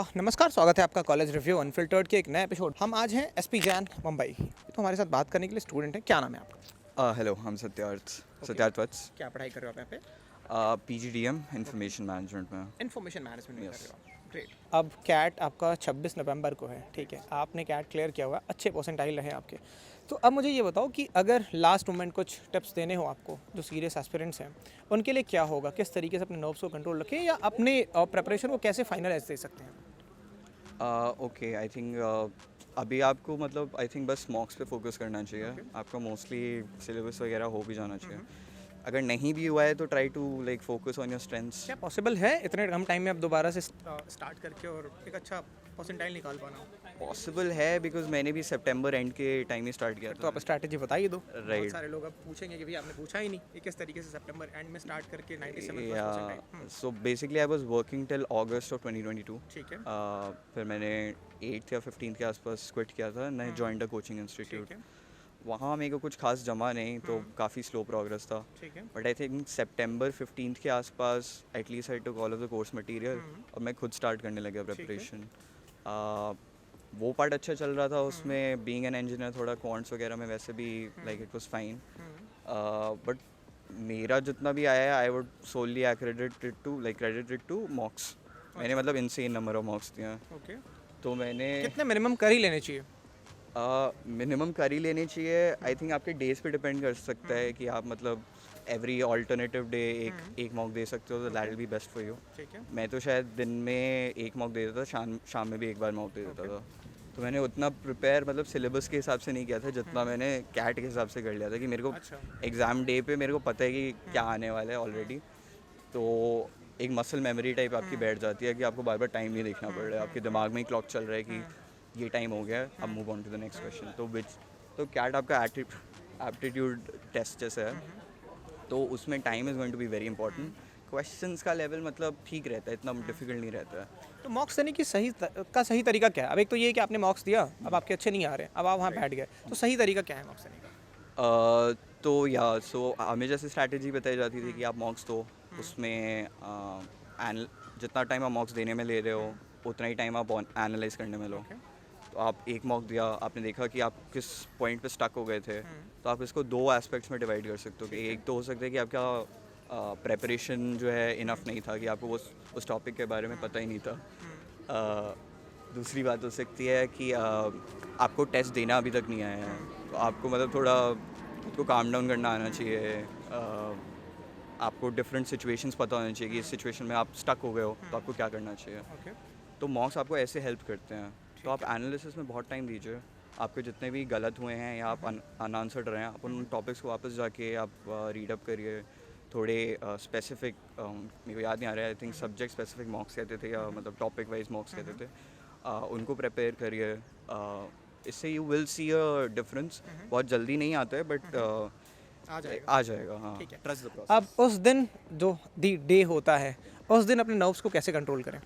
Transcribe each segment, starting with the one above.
नमस्कार, स्वागत है आपका कॉलेज रिव्यू अनफिल्टर्ड के एक नए एपिसोड। हम आज हैं एसपी जैन मुंबई। तो हमारे साथ बात करने के लिए स्टूडेंट हैं। क्या नाम है आपका? हेलो, हम सत्यार्थ Okay. सत्यार्थ वत्स। क्या पढ़ाई कर रहे हो आप यहाँ पे? पीजीडीएम इंफॉर्मेशन मैनेजमेंट में। इन्फॉर्मेशन मैनेजमेंट में कर Yes. रहे हो आप। ग्रेट। अब कैट आपका 26 नवंबर को है, ठीक है। आपने कैट क्लियर किया हुआ, अच्छे परसेंटाइल रहे आपके। तो अब मुझे ये बताओ कि अगर लास्ट मोमेंट कुछ टिप्स देने हो आपको जो सीरियस एस्पिरेंट्स हैं, उनके लिए क्या होगा? किस तरीके से अपने नर्व्स को कंट्रोल रखें या अपने प्रिपरेशन को कैसे फाइनलाइज दे सकते हैं? ओके, आई थिंक अभी आपको मतलब आई थिंक बस मॉक्स पे फोकस करना चाहिए। आपका मोस्टली सिलेबस वगैरह हो भी जाना चाहिए। अगर नहीं भी हुआ है तो try to like focus on your strengths. क्या पॉसिबल है इतने कम टाइम में अब दोबारा से स्टार्ट करके और एक अच्छा परसेंटाइल निकाल पाना? पॉसिबल है बिकॉज मैंने भी सितंबर एंड के टाइम ही स्टार्ट किया तो था। आप स्ट्रैटेजी बताइए दो। बहुत Right. सारे लोग अब पूछेंगे कि भाई आपने पूछा ही नहीं, ये किस तरीके से सितंबर एंड में स्टार्ट करके 97% या so basically I was working till August of 2022। ठीक है। फिर मैंने 8th या 15th के आसपास क्विट किया था। मैं जॉइंड अ कोचिंग इंस्टीट्यूट। ठीक है। वहाँ मेरे को कुछ खास जमा नहीं, तो काफ़ी स्लो प्रोग्रेस था। ठीक है। But I think September 15th के आसपास at least I took all of the course material और मैं खुद स्टार्ट करने लगा प्रिपरेशन। वो पार्ट अच्छा चल रहा था उसमें। बीइंग एन इंजीनियर थोड़ा क्वांट्स वगैरह में वैसे भी like it was fine. But मेरा जितना भी आया है I would solely credit it to mocks. मैंने मतलब इनसेन नंबर ऑफ मॉक्स दिए हैं। ओके। तो मैंने कितने मिनिमम कर ही लेने चाहिए? मिनिमम कर ही लेनी चाहिए। आई थिंक आपके डेज पे डिपेंड कर सकता है कि आप मतलब एवरी ऑल्टरनेटिव डे एक मॉक दे सकते हो, तो that will be best for you. ठीक है। मैं तो शायद दिन में एक मॉक दे देता था, शाम में भी एक बार मॉक दे देता था। तो मैंने उतना प्रिपेयर मतलब सिलेबस के हिसाब से नहीं किया था जितना मैंने कैट के हिसाब से कर लिया था कि मेरे को अच्छा। एग्ज़ाम डे पे मेरे को पता है कि क्या आने वाला है ऑलरेडी। तो एक मसल मेमोरी टाइप आपकी बैठ जाती है कि आपको बार बार टाइम नहीं देखना पड़ रहा है। आपके दिमाग में ही क्लॉक चल रहा है कि ये टाइम हो गया है, अब move on to the next question. तो कैट आपका एप्टीट्यूड टेस्ट जैसा है, तो उसमें time is going to be very important. Questions का लेवल मतलब ठीक रहता है, इतना डिफिकल्ट नहीं रहता है। तो मॉक्स देने की सही तरीका क्या है? अब एक तो ये है कि आपने मॉक्स दिया, अब आपके अच्छे नहीं आ रहे, अब आप वहाँ बैठ गए, तो सही तरीका क्या है मॉक्स देने का? तो हमें जैसे स्ट्रैटेजी बताई जाती थी कि आप मॉक्स दो, उसमें जितना टाइम आप मॉक्स देने में ले रहे हो उतना ही टाइम आप एनालाइज करने में लो। तो आप एक मॉक दिया, आपने देखा कि आप किस पॉइंट पे स्टक हो गए थे, तो आप इसको दो एस्पेक्ट्स में डिवाइड कर सकते हो कि एक तो हो सकता है कि आपका प्रेपरेशन जो है इनफ नहीं था, कि आपको उस टॉपिक के बारे में पता ही नहीं था। दूसरी बात हो सकती है कि आपको टेस्ट देना अभी तक नहीं आया है, तो आपको मतलब थोड़ा खुद को काम डाउन करना आना चाहिए। आपको डिफरेंट सिचुएशंस पता होना चाहिए कि इस सिचुएशन में आप स्टक हो गए हो तो आपको क्या करना चाहिए। ओके। तो मॉक्स आपको ऐसे हेल्प करते हैं। तो आप एनालिसिस में बहुत टाइम दीजिए। आपके जितने भी गलत हुए हैं या आप अनआंसर्ड रहे हैं, आप उन टॉपिक्स को वापस जाके आप रीडअप करिए। थोड़े स्पेसिफिक मेरे को याद नहीं आ रहा है, आई थिंक सब्जेक्ट स्पेसिफिक मॉक्स कहते थे या मतलब टॉपिक वाइज मॉक्स कहते थे। उनको प्रिपेयर करिए। इससे you will see a difference. बहुत जल्दी नहीं आता है बट आ जाएगा। हाँ, ठीक है। ट्रस्ट द अब प्रोसेस। उस दिन जो दी डे होता है, उस दिन अपने नर्व्स को कैसे कंट्रोल करें?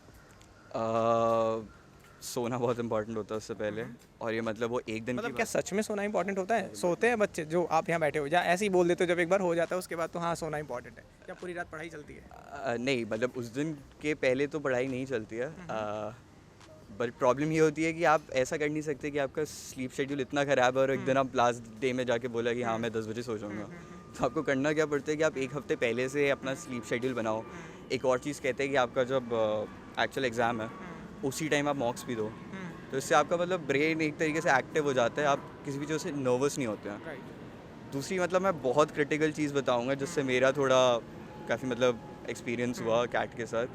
सोना बहुत इंपॉर्टेंट होता है उससे पहले। और ये मतलब वो एक दिन की मतलब क्या सच में सोना इंपॉर्टेंट होता है? सोते हैं बच्चे जो आप यहाँ बैठे हो, या ऐसे ही बोल देते हो जब एक बार हो जाता है उसके बाद तो हाँ सोना इंपॉर्टेंट है? क्या पूरी रात पढ़ाई चलती है? नहीं, मतलब उस दिन के पहले तो पढ़ाई नहीं चलती है। बट प्रॉब्लम ये होती है कि आप ऐसा कर नहीं सकते कि आपका स्लीप शेड्यूल इतना ख़राब है और एक दिन आप लास्ट डे में जाके बोला कि हाँ मैं 10 बजे सो जाऊँगा। तो आपको करना क्या पड़ता है कि आप एक हफ्ते पहले से अपना स्लीप शेड्यूल बनाओ। एक और चीज़ कहते हैं कि आपका जब एक्चुअल एग्ज़ाम है उसी टाइम आप मॉक्स भी दो, तो इससे आपका मतलब ब्रेन एक तरीके से एक्टिव हो जाता है, आप किसी भी चीज़ से नर्वस नहीं होते हैं। राइट। दूसरी मतलब मैं बहुत क्रिटिकल चीज़ बताऊंगा जिससे मेरा थोड़ा काफ़ी मतलब एक्सपीरियंस हुआ कैट के साथ,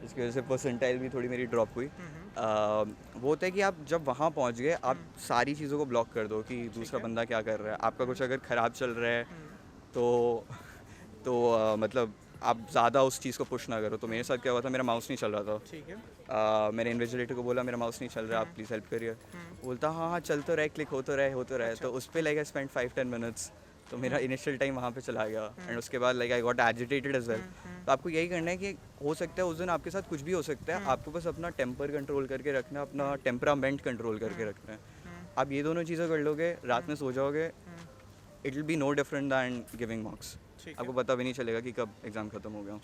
जिसकी वजह से परसेंटाइल भी थोड़ी मेरी ड्रॉप हुई। वो होता है कि आप जब वहाँ पहुँच गए आप सारी चीज़ों को ब्लॉक कर दो कि दूसरा बंदा क्या कर रहा है। आपका कुछ अगर ख़राब चल रहा है तो मतलब आप ज़्यादा उस चीज़ को पुश ना करो। तो मेरे साथ क्या हुआ था, मेरा माउस नहीं चल रहा था। ठीक है। मैंने इन्विजिलेटर को बोला मेरा माउस नहीं चल रहा है, आप प्लीज़ हेल्प करिए। बोलता हाँ हाँ चल तो रहा है, क्लिक हो तो रहा है। तो उस पर लाइक आई स्पेंड 5-10 मिनट्स। तो मेरा इनिशियल टाइम वहाँ पे चला गया एंड उसके बाद like I got agitated as well. तो आपको यही करना है कि हो सकता है उस दिन आपके साथ कुछ भी हो सकता है, आपको बस अपना टेम्पर कंट्रोल करके रखना है, अपना टेम्परामेंट कंट्रोल करके रखना है। आप ये दोनों चीज़ें कर लोगे, रात में सो जाओगे, it will be no different than giving marks. ठीक है। आपको पता भी नहीं चलेगा कि कब एग्ज़ाम ख़त्म हो गया।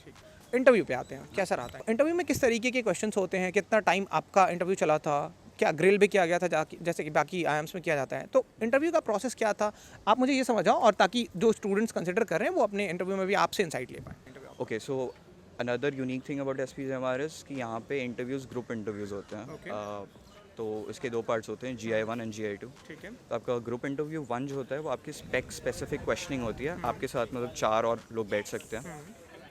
इंटरव्यू पे आते हैं, कैसा रहता है इंटरव्यू में? किस तरीके के क्वेश्चंस होते हैं? कितना टाइम आपका इंटरव्यू चला था? क्या ग्रिल भी किया गया था जाके, जैसे कि बाकी आईएम्स में किया जाता है? तो इंटरव्यू का प्रोसेस क्या था, आप मुझे ये समझाओ, और ताकि जो स्टूडेंट्स कंसिडर कर रहे हैं वो अपने इंटरव्यू में भी आपसे इंसाइट ले पाएँ। Okay, so another unique thing about SPGMRS कि यहाँ पे इंटरव्यूज़ ग्रुप इंटरव्यूज़ होते हैं। Okay. तो इसके 2 पार्ट्स होते हैं, GI1 एंड GI2। ठीक है। तो आपका ग्रुप इंटरव्यू 1 जो होता है वो आपकी स्पेसिफिक क्वेश्चनिंग होती है। आपके साथ मतलब 4 और लोग बैठ सकते हैं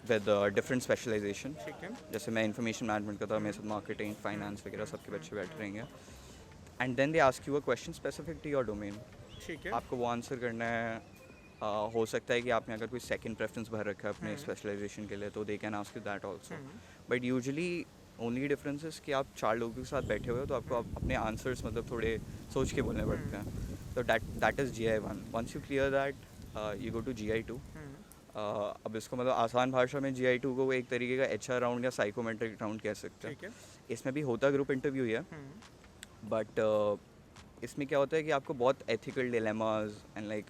विद डिफरेंट स्पेशलाइजेशन। ठीक है। जैसे मैं इन्फॉर्मेशन मैनेजमेंट का था, मेरे साथ मार्केटिंग, फाइनेंस वगैरह सबके बच्चे बैठ रहेंगे। And then they ask you a question specific to your domain. ठीक है। आपको वो आंसर करना है। हो सकता है कि आपने अगर कोई सेकंड प्रेफरेंस भर रखा है अपने स्पेशलाइजेशन के लिए, तो they can ask you that also. But usually only difference is कि आप 4 लोगों के साथ बैठे हुए हो, तो आपको अपने आंसर्स मतलब थोड़े सोच के बोलने पड़ते हैं। तो that is GI1। Once you clear that you go to GI2। अब इसको मतलब आसान भाषा में GI2 को एक तरीके का HR राउंड या साइकोमेट्रिक राउंड कह सकते हैं। ठीक है। इसमें भी होता ग्रुप इंटरव्यू ही है, बट इसमें क्या होता है कि आपको बहुत ethical dilemmas and like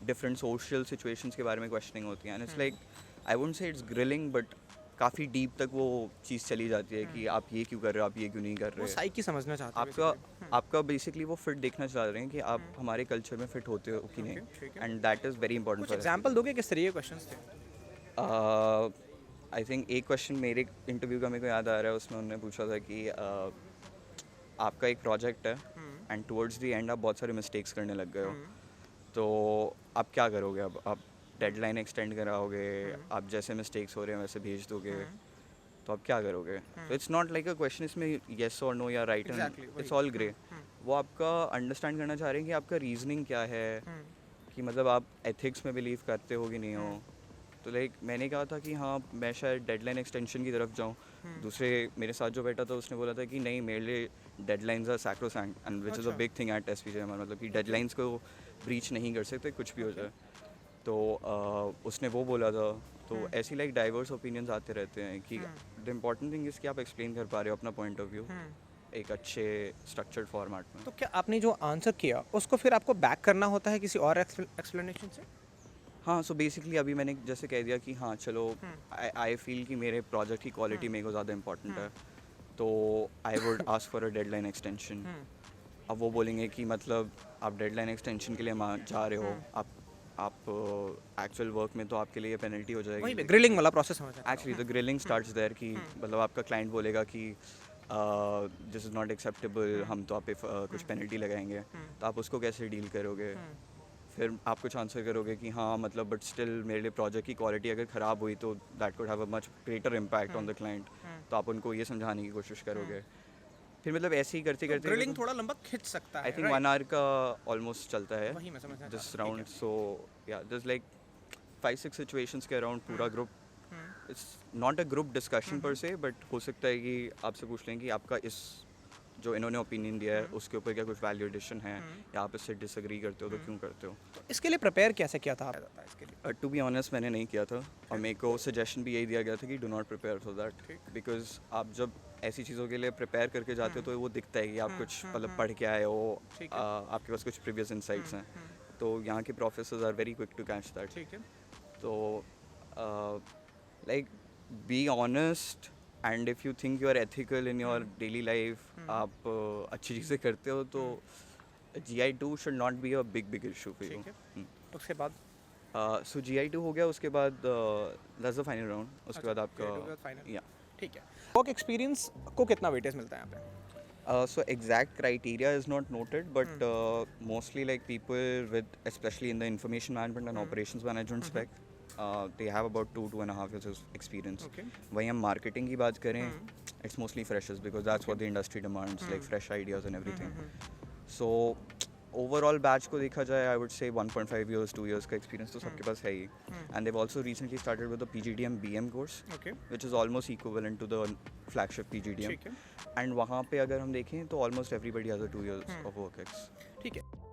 different social situations के बारे में क्वेश्चनिंग होती है। And it's like, I wouldn't say it's grilling, but काफ़ी डीप तक वो चीज़ चली जाती है कि आप ये क्यों कर रहे हो, आप ये क्यों नहीं कर वो रहे। साइकी समझना चाहते हैं आपका बेसिकली वो फिट देखना चाह रहे हैं कि आप हमारे कल्चर में फिट होते हो कि नहीं। ठीक है। And that is very important कुछ एग्जांपल दोगे किस तरीके के क्वेश्चंस थे? आई थिंक एक क्वेश्चन मेरे इंटरव्यू का मेरे को याद आ रहा है, उसमें उन्होंने पूछा था कि आपका एक प्रोजेक्ट है एंड टुवर्ड्स द एंड आप बहुत सारे मिस्टेक्स करने लग गए हो, तो आप क्या करोगे? अब आप डेडलाइन एक्सटेंड कराओगे, आप जैसे मिस्टेक्स हो रहे हैं वैसे भेज दोगे, तो आप क्या करोगे? तो it's not like a question इसमें येस और नो या राइट, Exactly, इट्स वही। All grey. वो आपका अंडरस्टैंड करना चाह रहे हैं कि आपका रीजनिंग क्या है, कि मतलब आप एथिक्स में बिलीव करते हो कि नहीं हो। तो लाइक मैंने कहा था कि हाँ मैं शायद डेडलाइन एक्सटेंशन की तरफ जाऊँ। दूसरे मेरे साथ जो बैठा था उसने बोला था कि नहीं, मेरे लिए deadlines are sacrosanct and which is a अच्छा। बिग थिंग एट SPGMR, मतलब कि डेडलाइंस को ब्रीच नहीं कर सकते, कुछ भी हो जाए। तो उसने वो बोला था। तो ऐसी लाइक डाइवर्स ओपिनियंस आते रहते हैं कि द इम्पॉर्टेंट थिंग इज़ कि आप एक्सप्लेन कर पा रहे हो अपना पॉइंट ऑफ व्यू एक अच्छे स्ट्रक्चर्ड फॉर्मेट में। तो क्या आपने जो आंसर किया उसको फिर आपको बैक करना होता है किसी और एक्सप्लेनेशन से? हाँ, सो बेसिकली अभी मैंने जैसे कह दिया कि हाँ चलो, आई फील कि मेरे प्रोजेक्ट की क्वालिटी मेरे को ज़्यादा इंपॉर्टेंट है, तो I would ask for a deadline extension. अब वो बोलेंगे कि मतलब आप डेडलाइन एक्सटेंशन के लिए जा रहे हो, आप एक्चुअल वर्क में तो आपके लिए पेनल्टी हो वही जाएगी। ग्रिलिंग वाला प्रोसेस समझ आता है। Actually the grilling starts there कि मतलब आपका क्लाइंट बोलेगा कि दिस इज़ नॉट एक्सेप्टेबल, हम तो आप पे कुछ पेनल्टी लगाएंगे, तो आप उसको कैसे डील करोगे? फिर आप कुछ आंसर करोगे कि हाँ मतलब बट स्टिल मेरे लिए प्रोजेक्ट की क्वालिटी अगर ख़राब हुई तो that could have a much greater impact on the client, तो आप उनको ये समझाने की कोशिश करोगे। फिर मतलब ऐसे ही करते करते ग्रिलिंग थोड़ा लंबा खिंच सकता आई है, थिंक right? 1 आवर का ऑलमोस्ट चलता है वही मैं समझना दिस चाह रहा हूँ, राउंड। सो या दिस लाइक 5-6 सिचुएशंस के अराउंड पूरा group. It's not a group discussion पर से, बट हो सकता है कि आपसे पूछ लें कि आपका इस जो इन्होंने ओपिनियन दिया है उसके ऊपर क्या कुछ वैल्यू एडिशन है, या आप इससे डिसएग्री करते हो तो क्यों करते हो। तो इसके लिए प्रिपेयर कैसे किया था आप इसके लिए? टू बी ऑनेस्ट मैंने नहीं किया था, और मेरे को सजेशन भी यही दिया गया था कि do not prepare for that, because आप जब ऐसी चीज़ों के लिए प्रिपेयर करके जाते हो तो वो दिखता है कि आप कुछ मतलब पढ़ के आए हो, आपके पास कुछ प्रीवियस इंसाइट्स हैं, तो यहाँ के professors are very quick to catch that. ठीक है। तो like be honest, and if you think you are ethical in your daily life, आप अच्छी चीज़ें करते हो, तो GI2 should not be a big issue for you. ठीक है। उसके बाद सो GI2 हो गया, उसके बाद दैट्स द फाइनल राउंड, उसके बाद आपका फाइनल। या ठीक है। वर्क एक्सपीरियंस को कितना वेटेज मिलता है यहाँ पे? so exact criteria is not noted, but mostly like people with, especially in the information management and operations management spec, they have about 2.5 years of experience. Okay. वहीं हम marketing की बात करें, it's mostly freshers because that's what the industry demands, like fresh ideas and everything. So overall batch को देखा जाए, I would say 1.5 years, 2 years का experience तो सबके पास है ही. And they've also recently started with the PGDM BM course, Okay. which is almost equivalent to the flagship PGDM. ठीक है। And वहाँ पे अगर हम देखें तो almost everybody has a 2 years of work ex. ठीक है।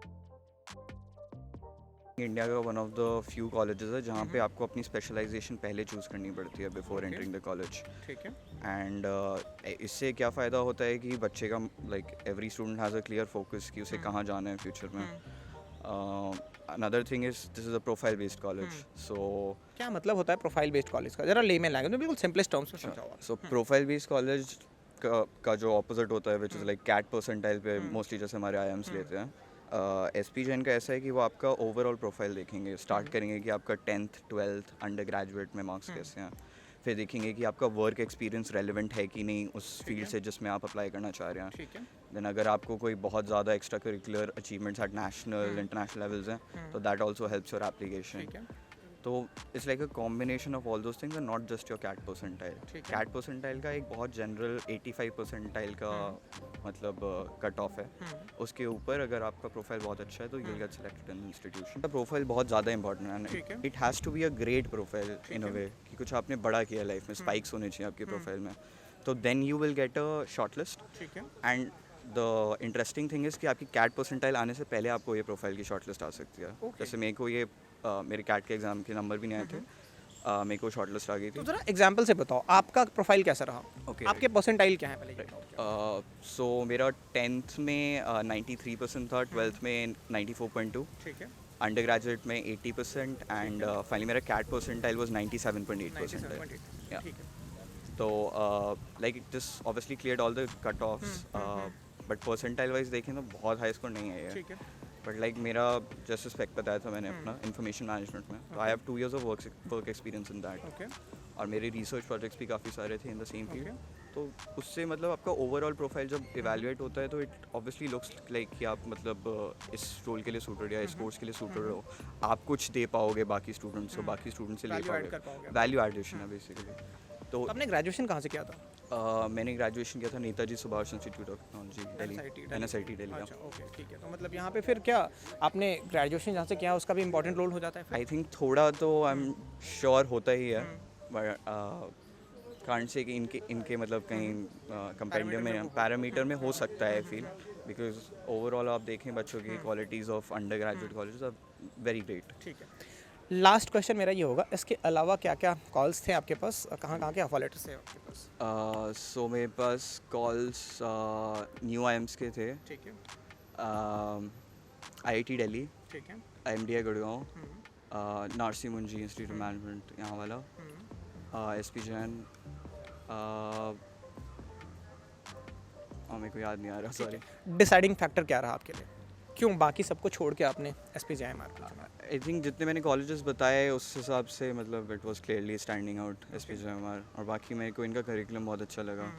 इंडिया का one of the few colleges है जहाँ पे आपको अपनी स्पेशलाइजेशन पहले चूज़ करनी पड़ती है बिफोर एंटरिंग द कॉलेज। ठीक है। एंड इससे क्या फ़ायदा होता है कि बच्चे का like every student has a clear focus कि उसे कहाँ जाना है फ्यूचर में। Another thing is this is a profile based college, so क्या मतलब होता है प्रोफाइल बेस्ड कॉलेज का? ज़रा लेमन लैंग्वेज में बिल्कुल सिंपलेस्ट टर्म्स में समझाओ आप। प्रोफाइल बेस्ड कॉलेज का जो ऑपोजिट होता है, which is like CAT percentile पे मोस्टली जैसे हमारे IIMs लेते हैं, SP जैन का ऐसा है कि वो आपका ओवरऑल प्रोफाइल देखेंगे, स्टार्ट करेंगे कि आपका 10th 12th अंडर ग्रेजुएट में मार्क्स कैसे हैं, फिर देखेंगे कि आपका वर्क एक्सपीरियंस रेलिवेंट है कि नहीं उस फील्ड से जिसमें आप अप्लाई करना चाह रहे हैं। ठीक है। देन अगर आपको कोई बहुत ज़्यादा extra curricular achievements at national international levels हैं तो that also helps your application. ठीक है। तो it's like a combination of all those things and not just your CAT percentile. ठीक है। कैट परसेंटाइल का एक बहुत जनरल 85 परसेंटाइल का मतलब कट ऑफ है, उसके ऊपर अगर आपका प्रोफाइल बहुत अच्छा है तो you will get selected in institution. Profile बहुत ज़्यादा इंपॉर्टेंट है ठीक है। And it has to be a great profile in a way कि कुछ आपने बड़ा किया लाइफ में, स्पाइक्स होने चाहिए आपकी प्रोफाइल में, तो then you will get a short list. ठीक है। And the interesting thing is कि आपकी कैट परसेंटाइल आने से पहले आपको ये प्रोफाइल की शॉर्ट लिस्ट आ सकती है। Okay. जैसे मेरे को ये मेरे कैट के एग्ज़ाम के नंबर भी नहीं आए थे, मेरे को शॉर्ट लिस्ट आ गई तो थी। ज़रा एग्जांपल से बताओ आपका प्रोफाइल कैसा रहा? Okay. आपके परसेंटाइल क्या है पहले ये बताओ। सो मेरा 10th में 93% था, 12th में 94.2, ठीक है। अंडर ग्रेजुएट में 80% एंड फाइनली मेरा कैट परसेंटाइल वॉज 97.8%। 97.8 Yeah. ठीक है। तो like this obviously cleared all the cut offs, but percentile wise देखें तो बहुत हाई स्कोर नहीं है। ठीक है। बट लाइक मेरा जैसे स्पेक बताया था मैंने अपना इंफॉर्मेशन मैनेजमेंट में, तो I have 2 years of work experience in that, okay. और मेरे रिसर्च प्रोजेक्ट्स भी काफ़ी सारे थे in the same field. Okay. तो उससे मतलब आपका ओवरऑल प्रोफाइल जब इवैल्यूएट होता है तो इट ऑब्वियसली लुक्स लाइक कि आप मतलब इस रोल के लिए सूटेड या इस कोर्स के लिए सूटेड हो, आप कुछ दे पाओगे बाकी स्टूडेंट्स को, बाकी स्टूडेंट्स से ले Value add कर पाओगे, पाओगे। वैल्यू एडिशन है बेसिकली। तो आपने ग्रेजुएशन कहाँ से किया था? मैंने ग्रेजुएशन किया था Netaji Subhash institute of technology Delhi, NSIT Delhi. अच्छा ओके ठीक है। तो मतलब यहाँ पे फिर क्या आपने ग्रेजुएशन जहाँ से किया उसका भी इम्पोर्टेंट रोल हो जाता है फिर? आई थिंक थोड़ा तो आई एम श्योर होता ही है, बट कांट से कि इनके मतलब कहीं कंपेंडियम में पैरामीटर में हो सकता है आई फील, बिकॉज ओवरऑल आप देखें बच्चों की qualities of under graduate colleges are very great. ठीक है। लास्ट क्वेश्चन मेरा ये होगा, इसके अलावा क्या क्या कॉल्स थे आपके पास, कहाँ के ऑफर लेटर्स थे आपके पास? सो मेरे पास कॉल्स न्यू IIMs के थे, ठीक है। IIT दिल्ली, ठीक है। IMDI गुड़गांव, नारसी मुंजी इंस्टीट्यूट ऑफ मैनेजमेंट यहाँ वाला, SP जैन, मेरे को याद नहीं आ रहा, सॉरी। डिसाइडिंग फैक्टर क्या रहा आपके लिए, क्यों बाकी सबको छोड़ के आपने SP JIMR को चुना? आई थिंक जितने मैंने कॉलेजेस बताए उस हिसाब से मतलब it was clearly standing out SP JIMR, और बाकी मेरे को इनका करिकुलम बहुत अच्छा लगा।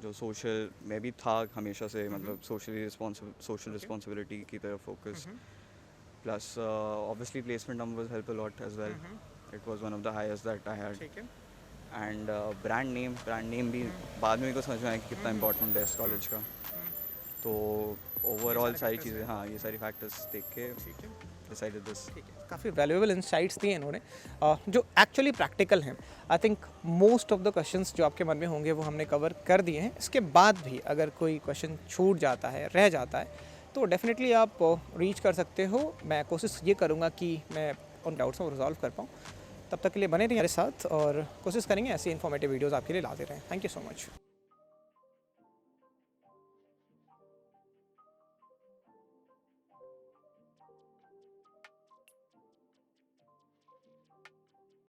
जो सोशल में भी था हमेशा से, मतलब सोशल रिस्पॉन्सिबिलिटी की तरफ focus, plus obviously placement numbers help a lot as well, it was one of the highest that I had. ठीक है। एंड ब्रांड नेम भी बाद में मेरे को समझ में आया कि कितना इंपॉर्टेंट है इस कॉलेज का। तो ओवरऑल सारी चीज़ें, हाँ ये सारी फैक्टर्स देख के ठीक है। Decided this. ठीक है। काफ़ी वैल्यूएबल इंसाइट्स दिए इन्होंने, जो एक्चुअली प्रैक्टिकल हैं। I think most of the questions जो आपके मन में होंगे वो हमने कवर कर दिए हैं। इसके बाद भी अगर कोई क्वेश्चन छूट जाता है, रह जाता है, तो डेफिनेटली आप रीच कर सकते हो। मैं कोशिश ये करूँगा कि मैं उन डाउट्स को रिजॉल्व कर पाऊँ। तब तक के लिए बने रहिए हमारे साथ और कोशिश करेंगे ऐसी इन्फॉर्मेटिव वीडियोज़ आपके लिए लाते रहें। Thank you so much.